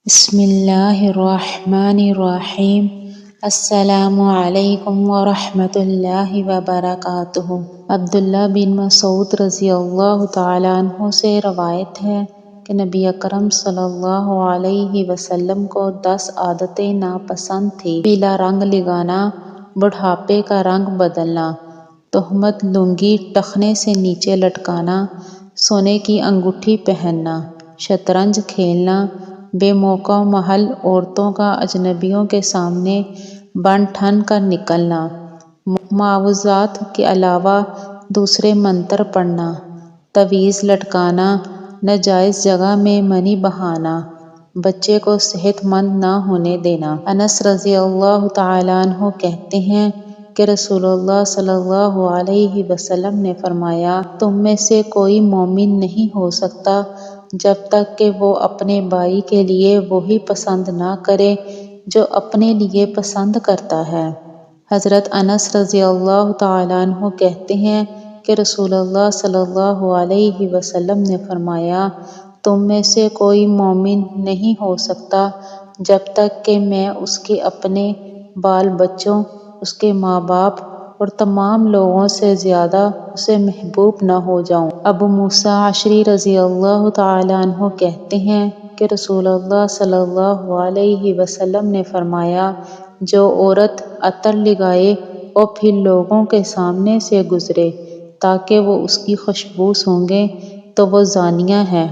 بسم اللہ الرحمن الرحیم۔ السلام علیکم ورحمۃ اللہ وبرکاتہ۔ عبداللہ بن مسعود رضی اللہ تعالیٰ عنہ سے روایت ہے کہ نبی اکرم صلی اللہ علیہ وسلم کو 10 عادتیں ناپسند تھیں۔ پیلا رنگ لگانا، بڑھاپے کا رنگ بدلنا، تہمت لنگی ٹخنے سے نیچے لٹکانا، سونے کی انگوٹھی پہننا، شطرنج کھیلنا، بے موقع محل عورتوں کا اجنبیوں کے سامنے بن ٹھن کر نکلنا، معوذات کے علاوہ دوسرے منتر پڑھنا، تعویذ لٹکانا، ناجائز جگہ میں منی بہانا، بچے کو صحت مند نہ ہونے دینا۔ انس رضی اللہ تعالیٰ عنہ کہتے ہیں کہ رسول اللہ صلی اللہ علیہ وسلم نے فرمایا، تم میں سے کوئی مومن نہیں ہو سکتا جب تک کہ وہ اپنے بھائی کے لیے وہی پسند نہ کرے جو اپنے لیے پسند کرتا ہے۔ حضرت انس رضی اللہ تعالیٰ عنہ کہتے ہیں کہ رسول اللہ صلی اللہ علیہ وسلم نے فرمایا، تم میں سے کوئی مومن نہیں ہو سکتا جب تک کہ میں اس کے اپنے بال بچوں، اس کے ماں باپ اور تمام لوگوں سے زیادہ اسے محبوب نہ ہو جاؤں۔ ابو موسیٰ اشعری رضی اللہ تعالیٰ عنہ کہتے ہیں کہ رسول اللہ صلی اللہ علیہ وسلم نے فرمایا، جو عورت عطر لگائے اور پھر لوگوں کے سامنے سے گزرے تاکہ وہ اس کی خوشبو سونگھیں تو وہ زانیہ ہے۔